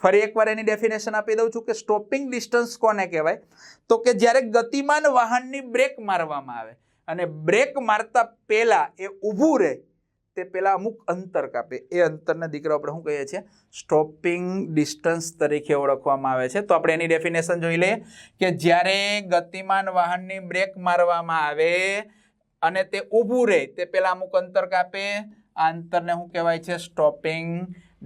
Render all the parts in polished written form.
ફરી એકવાર એની ડેફિનેશન આપી દઉં છું કે સ્ટોપિંગ ડિસ્ટન્સ કોને કહેવાય? તો કે જ્યારે ગતિમાન વાહનની બ્રેક મારવામાં આવે અને બ્રેક મારતા પહેલા એ ઊભું રહે તે પહેલા અમુક અંતર કાપે, એ અંતરને દીકરા આપણે શું કહીએ છીએ? સ્ટોપિંગ ડિસ્ટન્સ તરીકે ઓળખવામાં આવે છે. તો આપણે એની ડેફિનેશન જોઈ લઈએ કે જ્યારે ગતિમાન વાહનની બ્રેક મારવામાં આવે અને તે ઊભું રહે તે પહેલા અમુક અંતર કાપે, આ અંતરને શું કહેવાય છે? સ્ટોપિંગ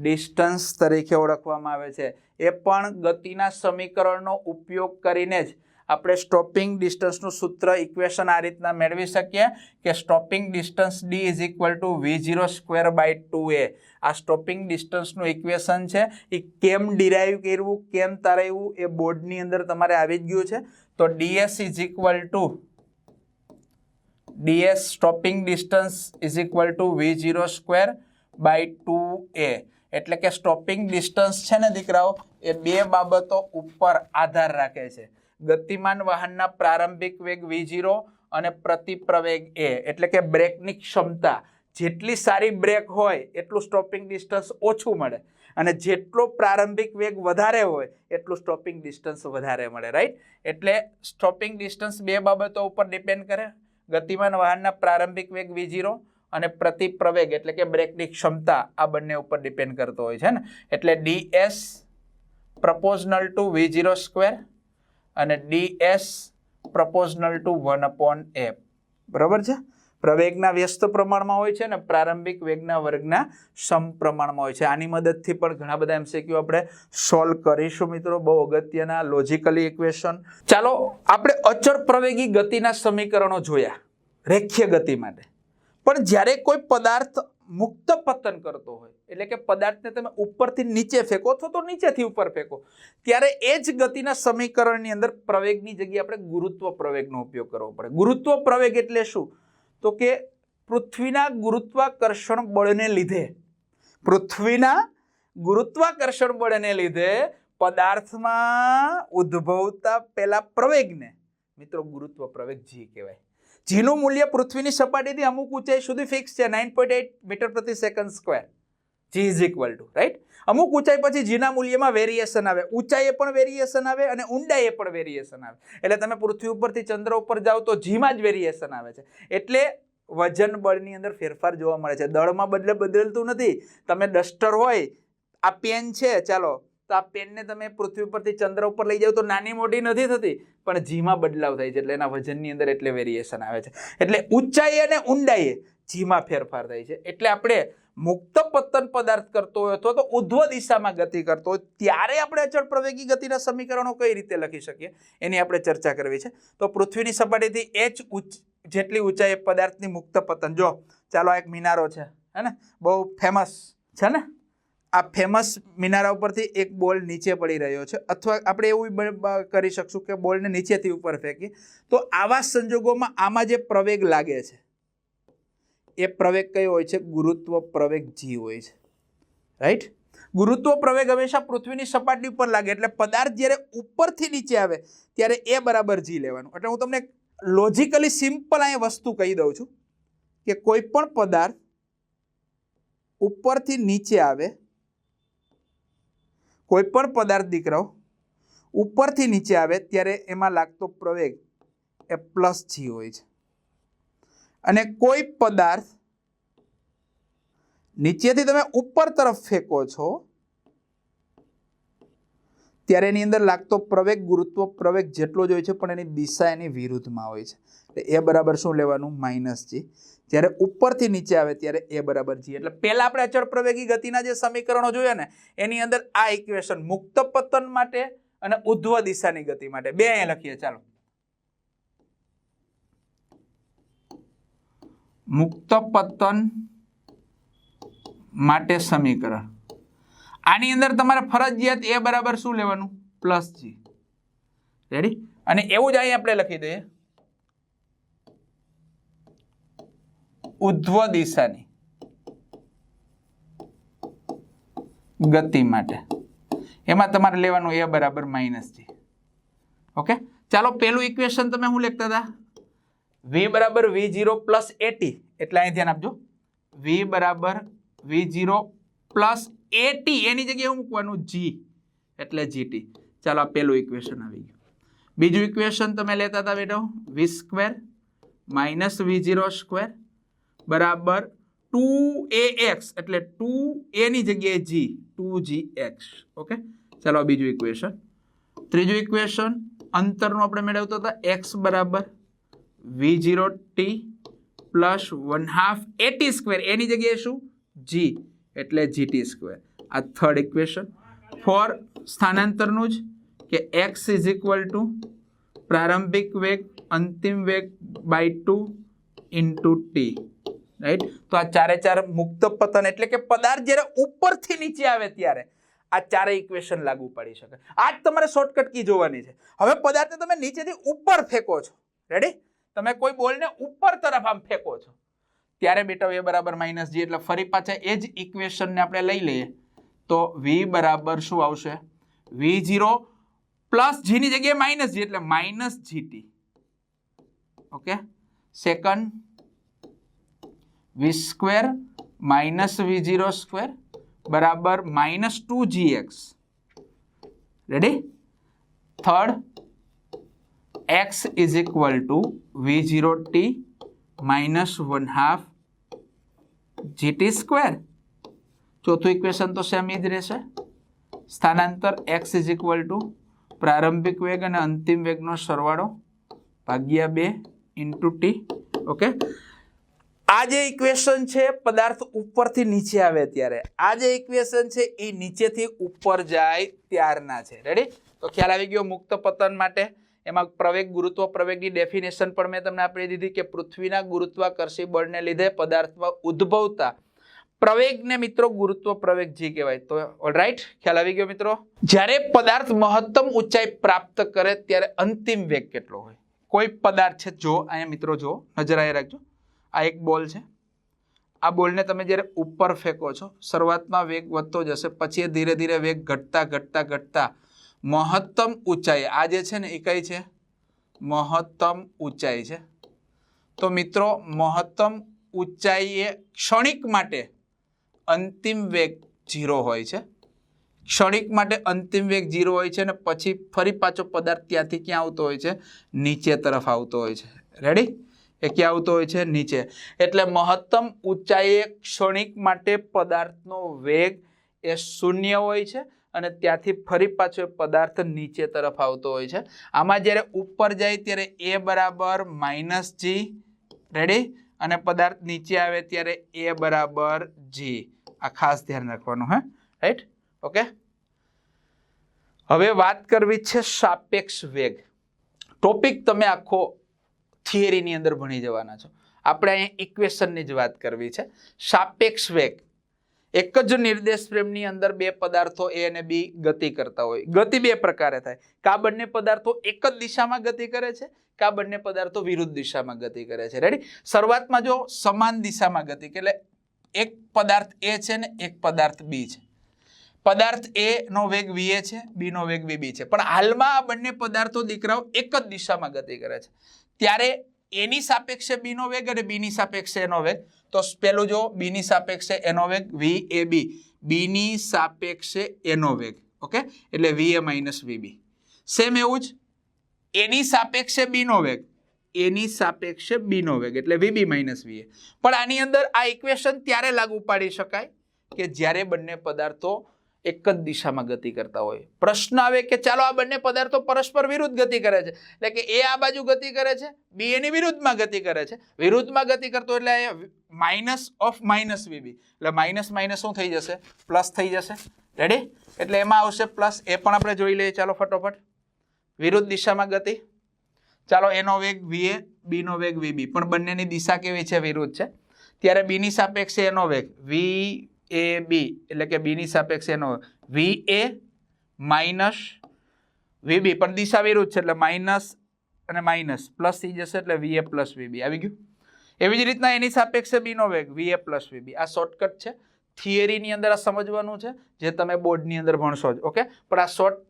ડિસ્ટન્સ તરીકે ઓળખવામાં આવે છે. એ પણ ગતિના સમીકરણનો ઉપયોગ કરીને જ આપણે સ્ટોપિંગ ડિસ્ટન્સનું સૂત્ર ઇક્વેશન આ રીતના મેળવી શકીએ કે stopping distance d = v0² / 2a. આ સ્ટોપિંગ ડિસ્ટન્સનું ઇક્વેશન છે. એ કેમ ડિરાઈવ કર્યું, કેમ તારાવ્યું, એ બોર્ડની અંદર તમારે આવી જ ગયું છે. તો ds stopping distance = v0² / 2a. એટલે કે સ્ટોપિંગ ડિસ્ટન્સ છે ને દીકરાઓ, એ બે બાબતો ઉપર આધાર રાખે છે. ગતિમાન વાહનના પ્રારંભિક વેગ v0 અને પ્રતિપ્રવેગ a, એટલે કે બ્રેકની ક્ષમતા. જેટલી સારી બ્રેક હોય એટલું સ્ટોપિંગ ડિસ્ટન્સ ઓછું મળે અને જેટલો પ્રારંભિક વેગ વધારે હોય એટલું સ્ટોપિંગ ડિસ્ટન્સ વધારે મળે, રાઈટ? એટલે સ્ટોપિંગ ડિસ્ટન્સ બે બાબતો ઉપર ડિપેન્ડ કરે. ગતિમાન વાહનના પ્રારંભિક વેગ v0 અને પ્રતિપ્રવેગ એટલે કે બ્રેકની ક્ષમતા, આ બંને ઉપર ડિપેન્ડ કરતો હોય છે ને. એટલે ds proportional to v0² અને ds proportional to 1/a. બરાબર છે? પ્રવેગના વ્યસ્ત પ્રમાણમાં હોય છે ને પ્રારંભિક વેગના વર્ગના સમપ્રમાણમાં હોય છે. આની મદદથી પણ ઘણા બધા MCQ આપણે સોલ્વ કરીશું મિત્રો, બહુ અગત્યના લોજિકલી ઇક્વેશન. ચાલો આપણે અચળ પ્રવેગી ગતિના સમીકરણો જોયા રેખીય ગતિ માટે. પણ જ્યારે કોઈ પદાર્થ મુક્ત પતન કરતો હોય, એટલે કે પદાર્થને તમે ઉપરથી નીચે ફેંકો અથવા તો નીચેથી ઉપર ફેંકો, ત્યારે એ જ ગતિના સમીકરણની અંદર પ્રવેગની જગ્યાએ આપણે ગુરુત્વ પ્રવેગનો ઉપયોગ કરવો પડે. ગુરુત્વ પ્રવેગ એટલે શું? તો કે પૃથ્વીના ગુરુત્વાકર્ષણ બળને લીધે પદાર્થમાં ઉદ્ભવતા પેલા પ્રવેગને મિત્રો ગુરુત્વ પ્રવેગ g કહેવાય. જેનું મૂલ્ય પૃથ્વીની સપાટીથી અમુક ઊંચાઈ સુધી ફિક્સ છે, 9.8 મીટર પ્રતિ સેકન્ડ સ્ક્વેર. g = right. અમુક ઊંચાઈ પછી જીના મૂલ્યમાં વેરિએશન આવે, ઊંચાઈએ પણ વેરિએશન આવે અને ઊંડાઈએ પણ વેરિએશન આવે. એટલે તમે પૃથ્વી ઉપરથી ચંદ્ર ઉપર જાઓ તો જીમાં જ વેરિએશન આવે છે. એટલે વજન બળની અંદર ફેરફાર જોવા મળે છે. દળમાં બદલતું નથી. તમે ડસ્ટર હોય, આ પેન છે, ચાલો તો આ પેનને તમે પૃથ્વી ઉપરથી ચંદ્ર ઉપર લઈ જાઓ તો નાની મોટી નથી થતી, પણ જીમાં બદલાવ થાય છે. એટલે એના વજનની અંદર એટલે વેરિએશન આવે છે. એટલે ઊંચાઈ અને ઊંડાઈએ જીમાં ફેરફાર થાય છે. એટલે આપણે મુક્ત પતન પદાર્થ કરતો હોય અથવા તો ઉધ્વ દિશામાં ગતિ કરતો હોય ત્યારે આપણે અચળ પ્રવેગી ગતિના સમીકરણો કઈ રીતે લખી શકીએ એની આપણે ચર્ચા કરવી છે. તો પૃથ્વીની સપાટીથી h જેટલી ઊંચાઈ પદાર્થની મુક્ત પતન. જો ચાલો આ એક મિનારો છે, હે ને, બહુ ફેમસ છે ને. આ ફેમસ મિનારા ઉપરથી એક બોલ નીચે પડી રહ્યો છે, અથવા આપણે એવું કરી શકશું કે બોલને નીચેથી ઉપર ફેંકી. તો આવા સંજોગોમાં આમાં જે પ્રવેગ લાગે છે એ પ્રવેગ કયો હોય છે? ગુરુત્વ પ્રવેગ g હોય છે, રાઈટ? ગુરુત્વ પ્રવેગ હંમેશા પૃથ્વીની સપાટી ઉપર લાગે એટલે પદાર્થ જ્યારે ઉપરથી નીચે આવે ત્યારે a = g લેવાનું. એટલે હું તમને લોજિકલી સિમ્પલ અહીં વસ્તુ કહી દઉં છું કે કોઈ પણ પદાર્થ ઉપરથી નીચે આવે, કોઈ પણ પદાર્થ દીકરાઓ ઉપરથી નીચે આવે ત્યારે એમાં લાગતો પ્રવેગ એ +g હોય છે. અને કોઈ પદાર્થ નીચેથી તમે ઉપર તરફ ફેંકો છો ત્યારે એની અંદર લાગતો પ્રવેગ ગુરુત્વ પ્રવેગ જેટલો જ હોય છે, પણ એની દિશા એની વિરુદ્ધમાં હોય છે. એટલે a = શું લેવાનું? -g. જ્યારે ઉપરથી નીચે આવે ત્યારે a = g. એટલે પહેલા આપણે અચળ પ્રવેગી ગતિના જે સમીકરણો જોયા ને એની અંદર આ ઇક્વેશન મુક્ત પતન માટે અને ઉધ્વ દિશાની ગતિ માટે બે અહીંયા લખીએ. ચાલો, મુક્ત પતન માટે સમીકરણ. આની અંદર તમારે ફરજિયાત a = શું લેવાનું? +g. રેડી? અને એવું જ અહીં આપણે લખી દઈએ ઉધ્વ દિશાની ગતિ માટે. એમાં તમારે લેવાનું a = -g. ઓકે, ચાલો પેલું ઇક્વેશન તમે શું લખતા હતા? v = v0 + at. એટલે અહીં ધ્યાન આપજો, v = v0 + at એની જગ્યાએ શું મૂકવાનું? g. એટલે જીટી. ચાલો આ પહેલું ઇક્વેશન આવી ગયું. બીજું ઇક્વેશન તમે લેતા હતા બેટો વી સ્ક્વેર માઇનસ v0 સ્ક્વેર બરાબર 2ax એટલે 2a ની જગ્યાએ g 2gx. ઓકે, ચાલો બીજું ઇક્વેશન. ત્રીજું ઇક્વેશન અંતરનું આપણે મેળવતા હતા x બરાબર v0t પ્લસ 1/2 at સ્ક્વેર, એની જગ્યાએ શું g એટલે gt સ્ક્વેર. આ થર્ડ ઇક્વેશન. ફોર સ્થાનાંતરનું જ કે x ઇઝ ઇક્વલ ટુ પ્રારંભિક વેગ અંતિમ વેગ બાય 2 ઇન્ટુ ટી. રાઈટ, તો આ ચારે ચાર મુક્ત પતન એટલે કે પદાર્થ જ્યારે ઉપરથી નીચે આવે ત્યારે આ ચારે ઇક્વેશન લાગુ પડી શકે. આ જ તમારે શોર્ટકટ કી જોવાની છે. હવે પદાર્થને તમે નીચેથી ઉપર ફેંકો છો, રેડી, તમે કોઈ બોલને ઉપર તરફ આમ ફેંકો છો ત્યારે બેટા v બરાબર માઇનસ જી, એટલે ફરી પાછા એ જ ઇક્વેશનને આપણે લઈ લઈએ તો v બરાબર શું આવશે v0 પ્લસ જી ની જગ્યાએ માઇનસ જી એટલે માઇનસ જીટી. ઓકે, સેકન્ડ વી સ્ક્વેર માઇનસ v0 સ્ક્વેર બરાબર minus 2gx. Ready. Third x is equal to v0t minus 1/2 GT square. ચોથું ઇક્વેશન તો સેમ જ રહેશે. સ્થાનાંતર x ઇઝ ઇક્વલ ટુ પ્રારંભિક વેગ અને અંતિમ વેગનો સરવાળો ભાગ્યા 2 ઇન્ટુ ટી. ઓકે, આ જે ઇક્વેશન છે પદાર્થ ઉપરથી નીચે આવે ત્યારે, આ જે ઇક્વેશન છે એ નીચેથી ઉપર જાય ત્યારના છે. રેડી, તો ખ્યાલ આવી ગયો મુક્ત પતન માટે. એમાં પ્રવેગ ગુરુત્વ પ્રવેગની ડેફિનેશન પણ મેં તમને આપી દીધી કે પૃથ્વીના ગુરુત્વાકર્ષી બળને લીધે પદાર્થમાં ઉદ્ભવતા પ્રવેગને મિત્રો ગુરુત્વ પ્રવેગ જી કહેવાય. તો ઓલરાઈટ, ખ્યાલ આવી ગયો મિત્રો. જ્યારે પદાર્થ મહત્તમ ઊંચાઈ પ્રાપ્ત કરે ત્યારે અંતિમ વેગ કેટલો હોય? કોઈ પદાર્થ છે, જો અહીંયા મિત્રો જો નજર આવી રાખજો, આ એક બોલ છે. આ બોલને તમે જ્યારે ઉપર ફેંકો છો શરૂઆતમાં વેગ વધતો જશે, પછી ધીરે ધીરે વેગ ઘટતા ઘટતા ઘટતા મહત્તમ ઊંચાઈ, આ જે છે ને એ કઈ છે મહત્તમ ઊંચાઈ છે. તો મિત્રો મહત્તમ ઊંચાઈએ ક્ષણિક માટે અંતિમ વેગ 0 હોય છે. ક્ષણિક માટે અંતિમ વેગ 0 હોય છે અને પછી ફરી પાછો પદાર્થ ત્યાંથી ક્યાં આવતો હોય છે નીચે તરફ આવતો હોય છે. રેડી, એ ક્યાં આવતો હોય છે નીચે. એટલે મહત્તમ ઊંચાઈએ ક્ષણિક માટે પદાર્થનો વેગ એ 0 હોય છે અને ત્યાંથી ફરી પાછો પદાર્થ નીચે તરફ આવતો હોય છે. આમાં જ્યારે ઉપર જાય ત્યારે એ બરાબર માઇનસ જી. રેડી, અને પદાર્થ નીચે આવે ત્યારે એ બરાબર જી. આ ખાસ ધ્યાન રાખવાનું. હે, રાઈટ. ઓકે, હવે વાત કરવી છે સાપેક્ષ વેગ. ટોપિક તમે આખો થિયરીની અંદર ભણી જવાના છો. આપણે અહીંયા ઇક્વેશનની જ વાત કરવી છે. સાપેક્ષ વેગ એક જ નિર્દેશ ફ્રેમની અંદર બે પદાર્થો એ અને બી ગતિ કરતા હોય. ગતિ બે પ્રકારે થાય. કા બંને પદાર્થો એક જ દિશામાં ગતિ કરે છે, કા બંને પદાર્થો વિરુદ્ધ દિશામાં ગતિ કરે છે. રેડી, શરૂઆતમાં જો સમાન દિશામાં ગતિ, એટલે એક પદાર્થ એ છે ને એક પદાર્થ બી છે. પદાર્થ એ નો વેગ va છે, બી નો વેગ vb છે, પણ હાલમાં આ બંને પદાર્થો દીકરાઓ એક જ દિશામાં ગતિ કરે છે. ત્યારે એની સાપેક્ષે બી નો વેગ અને બી ની સાપેક્ષે એનો વેગ. તો પેલું જો બી ની સાપેક્ષે એનો વેગ vab, બી ની સાપેક્ષે એનો વેગ. ઓકે, એટલે va માઇનસ vb. સેમ એવું જ એની સાપેક્ષે બી નો વેગ, એની સાપેક્ષે બી નો વેગ એટલે vb માઇનસ va. પણ આની અંદર આ ઇક્વેશન ત્યારે લાગુ પાડી શકાય કે જ્યારે બંને પદાર્થો એક જ દિશામાં ગતિ કરતા હોય. પ્રશ્ન આવે કે ચાલો આ બંને પદાર્થો પરસ્પર વિરુદ્ધ ગતિ કરે છે, એટલે કે એ આ બાજુ ગતિ કરે છે, બી એની વિરુદ્ધમાં ગતિ કરે છે. વિરુદ્ધમાં ગતિ કરતો એટલે માઇનસ ઓફ માઇનસ vb, એટલે માઇનસ માઇનસ શું થઈ જશે પ્લસ થઈ જશે. રેડી, એટલે એમાં આવશે પ્લસ. એ પણ આપણે જોઈ લઈએ ચાલો ફટોફટ. વિરુદ્ધ દિશામાં ગતિ, ચાલો એનો વેગ va, બી નો વેગ vb, પણ બંનેની દિશા કેવી છે વિરુદ્ધ છે. ત્યારે બી ની સાપેક્ષે એનો વેગ vab, એટલે કે બી ની સાપેક્ષે એનો va માઇનસ vb, પણ દિશા વિરુદ્ધ છે એટલે માઇનસ અને માઇનસ પ્લસ થઈ જશે એટલે va પ્લસ vb આવી ગયું. એવી જ રીતના એની સાપેક્ષે બી નો વેગ va પ્લસ vb. આ શોર્ટકટ છે, થિયરીની અંદર આ સમજવાનું છે જે તમે બોર્ડની અંદર ભણશો જ. ઓકે, પણ આ શોર્ટ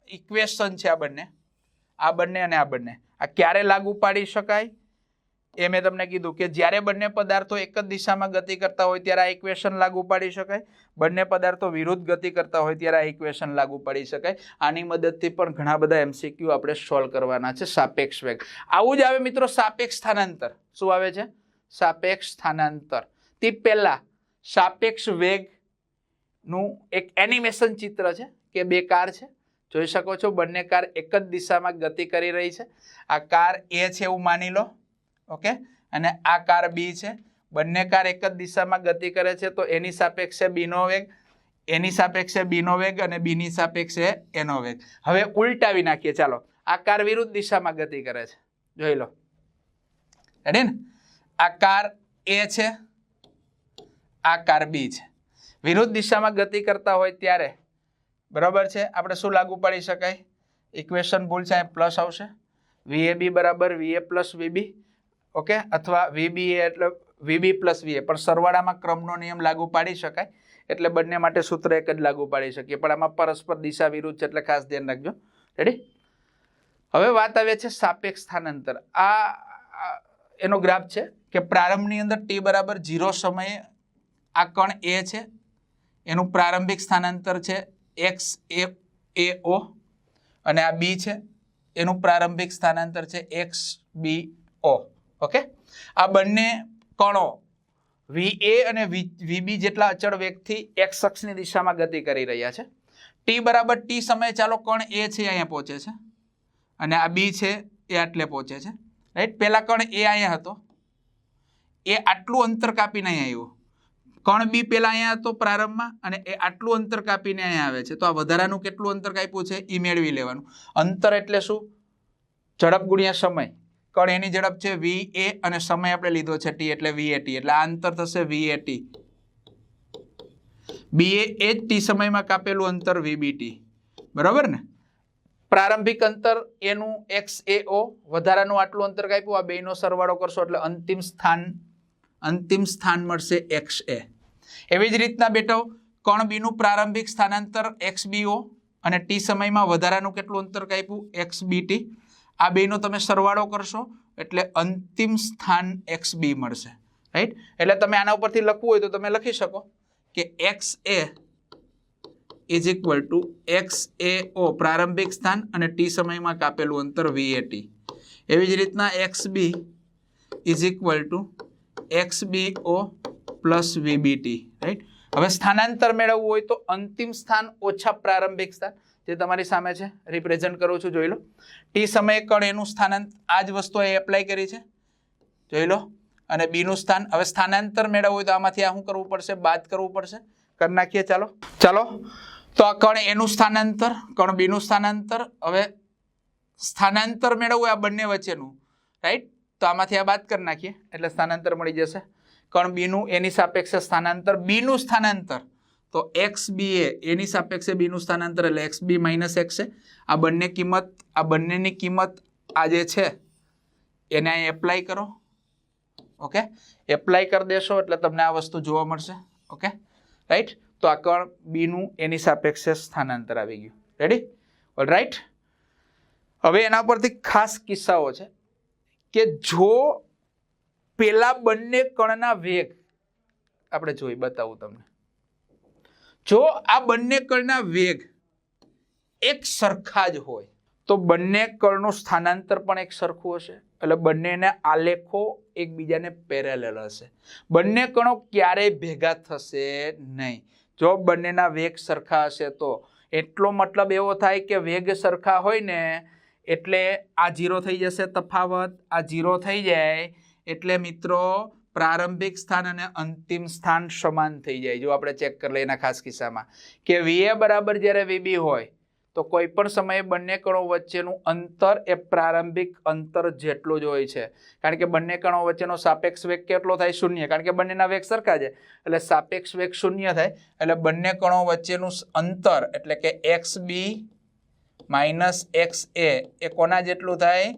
ઇક્વેશન છે. આ બંને અને આ બંને આ ક્યારે લાગુ પાડી શકાય? એ મેં તમને કીધું કે જ્યારે બંને પદાર્થો એક જ દિશામાં ગતિ કરતા હોય ત્યારે આ ઇક્વેશન લાગુ પાડી શકાય, બંને પદાર્થો વિરુદ્ધ ગતિ કરતા હોય ત્યારે આ ઇક્વેશન લાગુ પાડી શકાય. આની મદદથી પણ ઘણા બધા MCQ આપણે સોલ્વ કરવાના છે. સાપેક્ષ વેગ આવું જ આવે મિત્રો. સાપેક્ષ સ્થાનાંતર શું આવે છે? સાપેક્ષ સ્થાનાંતર. તે પહેલા સાપેક્ષ વેગ નું એક એનિમેશન ચિત્ર છે કે બે કાર છે, જોઈ શકો છો બંને કાર એક જ દિશામાં ગતિ કરી રહી છે. આ કાર A છે એવું માની લો, ઓકે, અને આ કાર B છે. બંને કાર એક જ દિશામાં ગતિ કરે છે તો એની સાપેક્ષે B નો વેગ, એની સાપેક્ષે B નો વેગ અને B ની સાપેક્ષે A નો વેગ. હવે ઉલટાવી નાખીએ ચાલો. આ કાર વિરુદ્ધ દિશામાં ગતિ કરે છે, જોઈ લો. રેડી ને? આ કાર A છે, આ કાર B છે. વિરુદ્ધ દિશામાં ગતિ કરતા હોય ત્યારે બરાબર છે આપણે શું લાગુ પાડી શકાય? ઇક્વેશન ભૂલ છે, પ્લસ આવશે. VAB બરાબર VA પ્લસ VB, ઓકે, અથવા VBA એટલે VB પ્લસ VA, પણ સરવાળામાં ક્રમનો નિયમ લાગુ પાડી શકાય એટલે બંને માટે સૂત્ર એક જ લાગુ પાડી શકીએ, પણ આમાં પરસ્પર દિશા વિરુદ્ધ છે એટલે ખાસ ધ્યાન રાખજો. રેડી? હવે વાત આવે છે સાપેક્ષ સ્થાનાંતર. આ એનો ગ્રાફ છે કે પ્રારંભની અંદર t બરાબર 0 સમયે આ કણ A છે, એનું પ્રારંભિક સ્થાનાંતર છે XAO, અને આ B છે એનું પ્રારંભિક સ્થાનાંતર છે XBO. ઓકે, આ બંને કણો VA અને VB જેટલા અચળ વેગથી x અક્ષની દિશામાં ગતિ કરી રહ્યા છે. t બરાબર t સમયે ચાલો કણ A છે અહીંયા પહોંચે છે અને આ B છે એ આટલે પહોંચે છે. રાઈટ? પહેલા કણ A અહીંયા હતો, એ આટલું અંતર કાપીને અહીંયા આવ્યો. કણ B પહેલા અહીંયા હતો પ્રારંભમાં અને એ આટલું અંતર કાપીને અહીંયા આવે છે. તો આ વધારાનું કેટલું અંતર કાપ્યું છે એ મેળવી લેવાનું. અંતર એટલે શું? ઝડપ ગુણ્યા સમય. કણ એની ઝડપ છે VA અને સમય આપણે લીધો છે t એટલે VAT, એટલે આ અંતર થશે VAT. BA એ જ t સમયમાં કાપેલું અંતર VBT, બરાબર ને? પ્રારંભિક અંતર એનું XAO, વધારાનું આટલું અંતર કાપ્યું, આ બેયનો સરવાળો કરશો એટલે અંતિમ સ્થાન મળશે XA. એવી જ રીતના બેટા કણ B નું પ્રારંભિક સ્થાનાંતર XBO અને t સમયમાં વધારાનું કેટલું અંતર કાપ્યું XBT, આ બેયનો તમે સરવાળો કરશો એટલે અંતિમ સ્થાન XB મળશે. રાઈટ? એટલે તમે આના ઉપરથી લખવું હોય તો તમે લખી શકો કે XA is equal to XAO પ્રારંભિક સ્થાન અને t સમયમાં કાપેલું અંતર VAT. એવી જ રીતના XB is equal to XBO plus VBT. Right? હવે સ્થાનાંતર મેળવવું હોય તો અંતિમ સ્થાન ઓછા પ્રારંભિક સ્થાન, જે તમારી સામે છે રિપ્રેઝન્ટ કરું છું, જોઈ લો. t સમયે કણ એનું સ્થાનાંતર, આ જ વસ્તુ એ એપ્લાય કરી છે, જોઈ લો. અને B નું સ્થાન. હવે સ્થાનાંતર મેળવવું હોય તો આમાંથી આ શું કરવું પડશે? બાદ કરવું પડશે. કરી નાખીએ ચાલો. તો આ કણ એનું સ્થાનાંતર, કણ B નું સ્થાનાંતર. હવે સ્થાનાંતર મેળવવું આ બંને વચ્ચેનું, રાઈટ? તો આમાંથી આ બાદ કરી નાખીએ એટલે સ્થાનાંતર મળી જશે. કણ B નું એની સાપેક્ષે સ્થાનાંતર, B નું સ્થાનાંતર તો XBA એની સાપેક્ષે B નું સ્થાનાંતર એટલે XB માઇનસ XA. આ બંને કિંમત, આ બંનેની કિંમત આ જે છે એને અહીં એપ્લાય કરો. ઓકે, એપ્લાય કરી દેશો એટલે તમને આ વસ્તુ જોવા મળશે. Okay, right? તો આ કણ B નું એની સાપેક્ષે સ્થાનાંતર આવી ગયું. રેડી? All right? હવે એના પરથી ખાસ કિસ્સાઓ છે કે જો પેલા બંને કણના વેગ આપણે જોઈ બતાવું તમને. જો આ બંને કણના વેગ એક સરખા જ હોય તો બંને કણનું સ્થાનાંતર પણ એક સરખું હશે, એટલે બંનેના આલેખો એકબીજાને પેરેલલ હશે. બંને કણો ક્યારેય ભેગા થશે નહીં જો બંનેના વેગ સરખા હશે તો. એટલો મતલબ એવો થાય કે વેગ સરખા હોય ને એટલે આ 0 થઈ જશે તફાવત, આ 0 થઈ જાય એટલે મિત્રો પ્રારંભિક સ્થાન અને અંતિમ સ્થાન સમાન થઈ જાય. જો આપણે ચેક કરી લઈએ એના ખાસ કિસ્સામાં કે VA બરાબર જ્યારે VB હોય તો કોઈ પણ સમયે બંને કણો વચ્ચેનું અંતર એ પ્રારંભિક અંતર જેટલું જ હોય છે, કારણ કે બંને કણો વચ્ચેનો સાપેક્ષ વેગ કેટલો થાય? 0, કારણ કે બંનેના વેગ સરખા છે એટલે સાપેક્ષ વેગ 0 થાય. એટલે બંને કણો વચ્ચેનું અંતર એટલે કે XB માઇનસ XA એ કોના જેટલું થાય?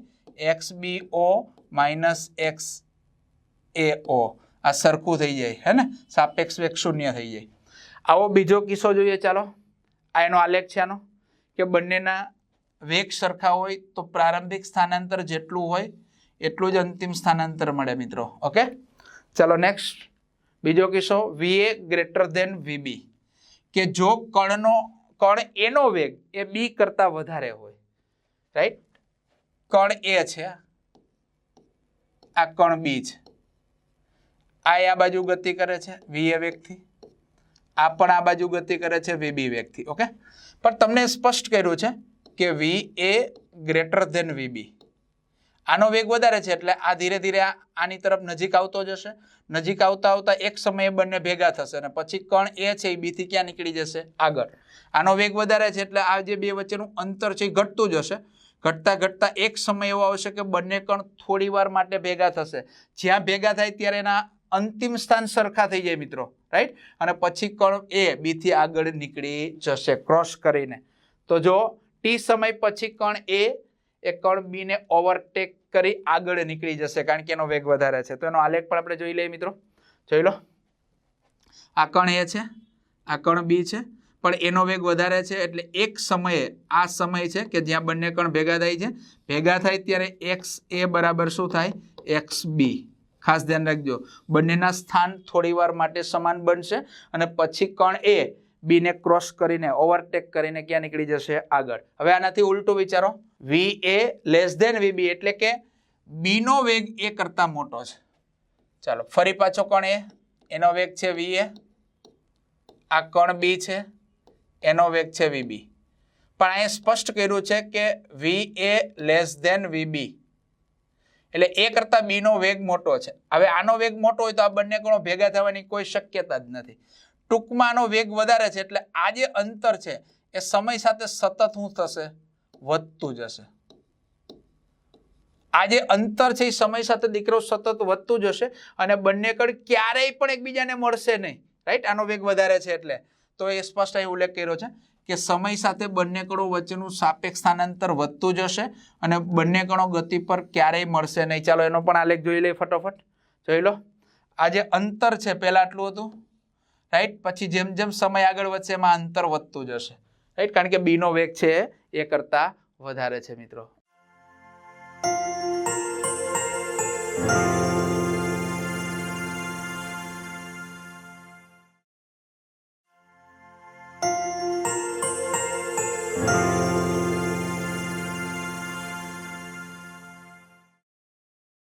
XBO minus XAO. આ સરખું થઈ જાય, હે ને? સાપેક્ષ વેગ 0 થઈ જાય. આવો બીજો કિસ્સો જોઈએ ચાલો. આ એનો આલેખ છે આનો, કે બંનેના વેગ સરખા હોય તો પ્રારંભિક સ્થાનાંતર જેટલું હોય એટલું જ અંતિમ સ્થાનાંતર મળે મિત્રો. ઓકે, ચલો નેક્સ્ટ બીજો કિસ્સો VA ગ્રેટર ધેન VB, કે જો કણ એનો વેગ એ B કરતા વધારે હોય, રાઈટ? કણ A છે, આ કણ B છે, આ બાજુ ગતિ કરે છે VA વેગથી, આ પણ આ બાજુ ગતિ કરે છે VB વેગથી. ઓકે, પણ તમને સ્પષ્ટ કર્યું છે કે VA ગ્રેટર ધેન VB, આનો વેગ વધારે છે એટલે આ ધીરે ધીરે આની તરફ નજીક આવતો જશે. નજીક આવતા આવતા એક સમયે બંને ભેગા થશે અને પછી કણ A છે એ B થી ક્યાં નીકળી જશે? આગળ. આનો વેગ વધારે છે એટલે આ જે બે વચ્ચેનું અંતર છે એ ઘટતું જશે. ઘટતા ઘટતા એક સમય એવો આવશે કે બંને કણ થોડી વાર માટે ભેગા થશે. જ્યાં ભેગા થાય ત્યારે એના અંતિમ સ્થાન સરખા થઈ જાય મિત્રો, રાઈટ? અને પછી કણ A B થી આગળ નીકળી જશે ક્રોસ કરીને. તો જો T સમય પછી કણ A એ કણ B ને ઓવરટેક કરી આગળ નીકળી જશે કારણ કે એનો વેગ વધારે છે. તો એનો આલેખ પણ આપણે જોઈ લઈએ મિત્રો. જોઈ લો, આ કણ A છે, આ કણ B છે, પણ એનો વેગ વધારે છે એટલે એક સમયે આ સમય છે કે જ્યાં બંને કણ ભેગા થાય છે. ભેગા થાય ત્યારે XA બરાબર શું થાય? XB. ખાસ ધ્યાન રાખજો, બંનેના સ્થાન થોડી વાર માટે સમાન બનશે અને પછી કણ A B ને ક્રોસ કરીને ઓવરટેક કરીને ક્યાં નીકળી જશે? આગળ. હવે આનાથી ઉલટું વિચારો, VA લેસ ધેન VB એટલે કે B નો વેગ A કરતા મોટો છે. ચાલો ફરી પાછો કણ A, એનો વેગ છે VA, આ કણ B છે, એનો વેગ છે VB. પણ અહીંયા સ્પષ્ટ કર્યું છે કે VA લેસ ધેન VB એટલે A કરતા B નો વેગ મોટો છે. હવે આનો વેગ મોટો હોય તો આ બંને કણો ભેગા થવાની કોઈ શક્યતા જ નથી. ટૂંકમાં આનો વેગ વધારે છે એટલે આ જે અંતર છે એ સમય સાથે સતત શું થશે? વધતું જશે. આ જે અંતર છે એ સમય સાથે દીકરો સતત વધતું જશે અને બંને કણ ક્યારેય પણ એકબીજાને મળશે નહીં, રાઈટ? આનો વેગ વધારે છે એટલે. તો એ સ્પષ્ટ અહીં ઉલ્લેખ કર્યો છે કે સમય સાથે બંને કણો વચ્ચેનું સાપેક્ષ સ્થાનાંતર વધતું જશે અને બંને કણો ગતિ પર ક્યારેય મળશે નહીં. ચાલો એનો પણ આલેખ જોઈ લઈએ ફટાફટ. જોઈ લો, આ જે અંતર છે પહેલા આટલું હતું, રાઈટ? પછી જેમ જેમ સમય આગળ વધશે એમાં અંતર વધતું જશે, રાઈટ? કારણ કે B નો વેગ છે એ કરતા વધારે છે મિત્રો.